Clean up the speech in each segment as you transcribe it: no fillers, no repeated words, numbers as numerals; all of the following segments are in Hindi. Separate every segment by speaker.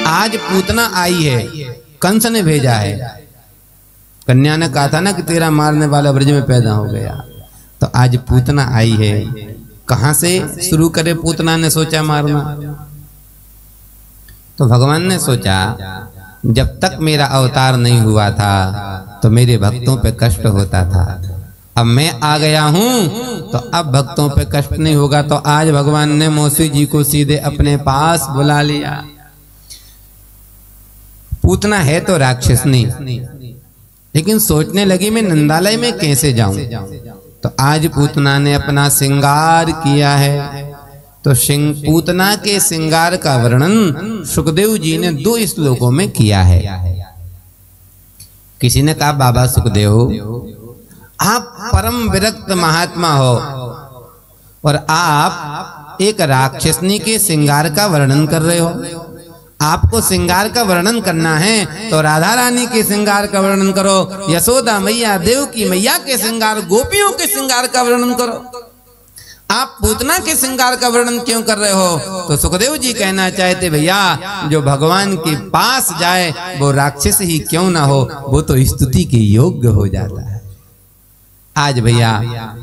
Speaker 1: आज पूतना आई है, कंस ने भेजा है। कन्या ने कहा था ना कि तेरा मारने वाला ब्रज में पैदा हो गया, तो आज पूतना आई है। कहां से शुरू करे? पूतना ने सोचा मारना, तो भगवान ने सोचा जब तक मेरा अवतार नहीं हुआ था तो मेरे भक्तों पे कष्ट होता था, अब मैं आ गया हूं तो अब भक्तों पे कष्ट नहीं होगा। तो आज भगवान ने मौसी जी को सीधे अपने पास बुला लिया। पूतना है तो राक्षसनी, लेकिन सोचने लगी मैं नंदालय में कैसे जाऊं। तो आज पूतना ने अपना श्रृंगार किया है। तो पूतना के श्रृंगार का वर्णन सुखदेव जी ने 2 श्लोकों में किया है। किसी ने कहा बाबा सुखदेव, आप परम विरक्त महात्मा हो और आप एक राक्षसनी के श्रृंगार का वर्णन कर रहे हो। आपको श्रृंगार का वर्णन करना है तो राधा रानी के श्रृंगार का वर्णन करो, यशोदा मैया, देव की मैया के श्रृंगार, गोपियों के श्रृंगार का वर्णन करो। आप पूतना के श्रृंगार का वर्णन क्यों कर रहे हो? तो सुखदेव जी कहना चाहते भैया, जो भगवान के पास जाए वो राक्षस ही क्यों ना हो, वो तो स्तुति के योग्य हो जाता है। आज भैया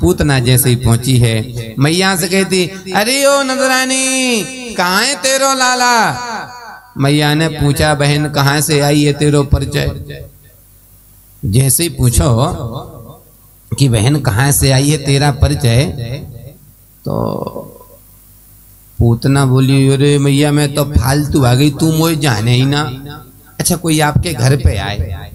Speaker 1: पूतना जैसे ही पहुंची है, मैया से कहती, अरे ओ नंदरानी, कहाँ है तेरो लाला? मैया ने पूछा, बहन कहाँ से आई है तेरो परिचय? जैसे ही पूछो कि बहन कहाँ से आई है तेरा परिचय, तो पूतना बोली, अरे मैया मैं तो फालतू आ गई, तू मुझे जाने ही ना। अच्छा कोई आपके घर पे आए,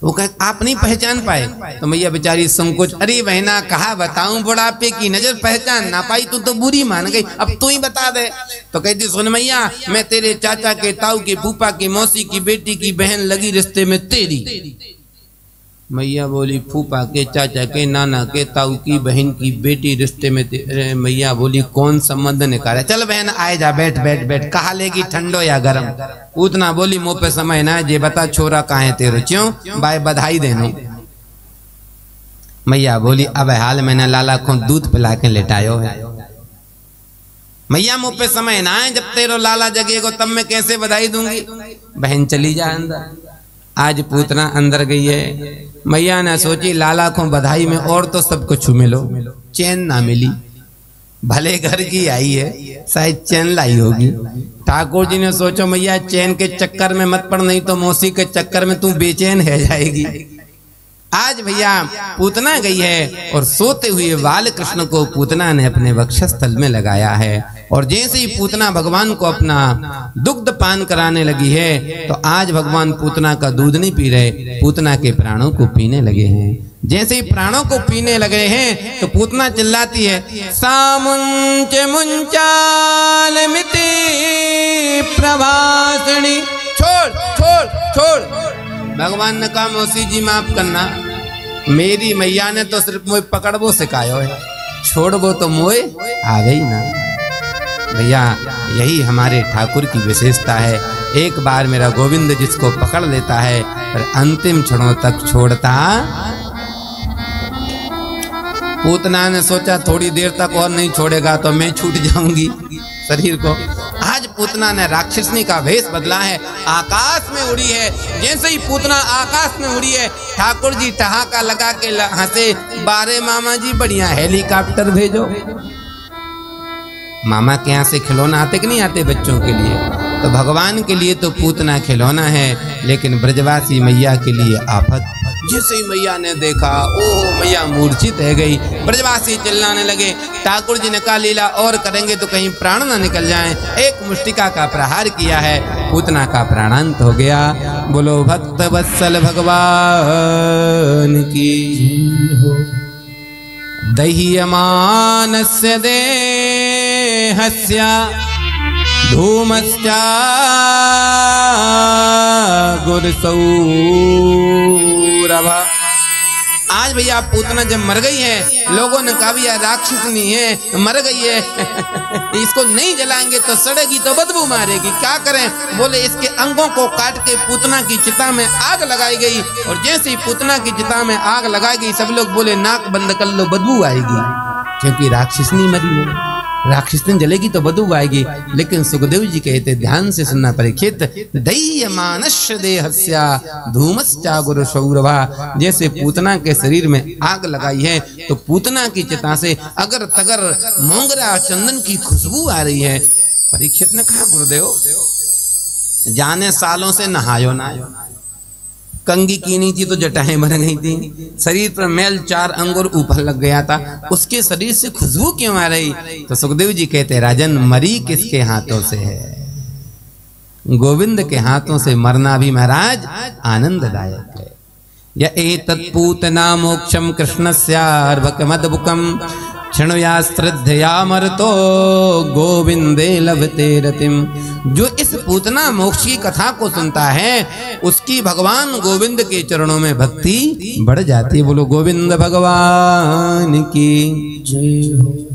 Speaker 1: वो कहे आप नहीं पहचान पाए? तो मैया बेचारी संकोच, अरे बहना कहा बताऊं, बुढ़ापे की नजर पहचान ना पाई, तू तो बुरी मान गई, अब तू ही बता दे। तो कहती, सुन मैया, मैं तेरे चाचा के, ताऊ के, फूफा की, मौसी की बेटी की बहन लगी रिश्ते में तेरी। मैया बोली, फूफा के, चाचा के, नाना के, ताऊ की बहन की बेटी रिश्ते में तेरे? मैया बोली, कौन संबंध निकाला? चल बहन आए जा, बैठ बैठ बैठ, कहा लेगी ठंडो या गरम? पूतना बोली, मुंह पे समय ना जे बता छोरा कहाँ है तेरो? क्यों बाय बधाई देनो। मैया बोली, अब हाल मैंने लाला को दूध पिला के लेटायो है। मैया मुंह पे समय ना है, जब तेरो लाला जगेगा तब मैं कैसे बधाई दूंगी? बहन चली जा अंदर। आज पूतना अंदर गई है। मैया ने सोची लाला को बधाई में और तो सब कुछ मिलो, चैन ना मिली। भले घर की आई है, शायद चैन लाई होगी। ठाकुर जी ने सोचो मैया चैन के चक्कर में मत पड़, नहीं तो मौसी के चक्कर में तू बेचैन है जाएगी। आज भैया पूतना गई है और सोते हुए बाल कृष्ण को पूतना ने अपने वक्षस्थल में लगाया है। और जैसे ही पूतना भगवान को अपना दुग्ध पान कराने लगी है, तो आज भगवान पूतना का दूध नहीं पी रहे, पूतना के प्राणों को पीने लगे हैं। जैसे ही प्राणों को पीने लगे हैं तो पूतना चिल्लाती है, सामुंच मुंचाल मिति प्रभासिणी। छोड़ छोड़ छोड़। भगवान ने कहा, मौसी जी माफ करना, मेरी मैया ने तो सिर्फ मुझे पकड़बो सिखायो है, छोड़बो तो मोए आ गई ना। भैया यही हमारे ठाकुर की विशेषता है, एक बार मेरा गोविंद जिसको पकड़ लेता है पर अंतिम क्षणों तक छोड़ता। पूतना ने सोचा थोड़ी देर तक और नहीं छोड़ेगा तो मैं छूट जाऊंगी शरीर को। आज पूतना ने राक्षसनी का भेष बदला है, आकाश में उड़ी है। जैसे ही पूतना आकाश में उड़ी है, ठाकुर जी ठहाका लगा के हंसे, बारे मामा जी बढ़िया हेलीकॉप्टर भेजो। मामा के यहाँ से खिलौना आते कि नहीं आते बच्चों के लिए? तो भगवान के लिए तो पूतना खिलौना है, लेकिन ब्रजवासी मैया के लिए आफत। जैसे ही मैया ने देखा, ओह मैया मूर्छित है गई। ब्रजवासी चिल्लाने लगे, ठाकुर जी ने कहा लीला और करेंगे तो कहीं प्राण ना निकल जाएं। एक मुष्टिका का प्रहार किया है, पूतना का प्राणांत हो गया। बोलो भक्त वत्सल भगवान की हो। दह्यमानस्य देहस्य धूमस्या गुरुसौरभ। आज भैया पूतना जब मर गई है, लोगों ने कहा भैया राक्षसनी है, मर गई है इसको नहीं जलाएंगे तो सड़ेगी तो बदबू मारेगी, क्या करें? बोले इसके अंगों को काट के पूतना की चिता में आग लगाई गई। और जैसे ही पूतना की चिता में आग लगाई गई, सब लोग बोले नाक बंद कर लो, बदबू आएगी, क्योंकि राक्षसनी मरी है। राक्षसन जलेगी तो बदबू आएगी। लेकिन सुखदेव जी कहते ध्यान से सुनना परीक्षित, दह्य मानस्य देहस्या धूमश्चा गुरु सौरभा। जैसे पूतना के शरीर में आग लगाई है तो पूतना की चिता से अगर तगर मोंगरा चंदन की खुशबू आ रही है। परीक्षित ने कहा गुरुदेव जाने सालों से नहायो ना, कंगी कीनी थी तो जटाएं बन गई थी, शरीर पर मैल 4 अंगुर ऊपर लग गया था, उसके शरीर से खुशबू क्यों आ रही? तो सुखदेव जी कहते राजन मरी किसके हाथों से है? गोविंद के हाथों से मरना भी महाराज आनंददायक है। या एतत् पूतना मोक्षम कृष्णस्यार्भकमद्भुकम् क्षणया श्रद्धया मरतो गोविंदे लभते रतिम। जो इस पूतना मोक्ष की कथा को सुनता है उसकी भगवान गोविंद के चरणों में भक्ति बढ़ जाती है। बोलो गोविंद भगवान की जय हो।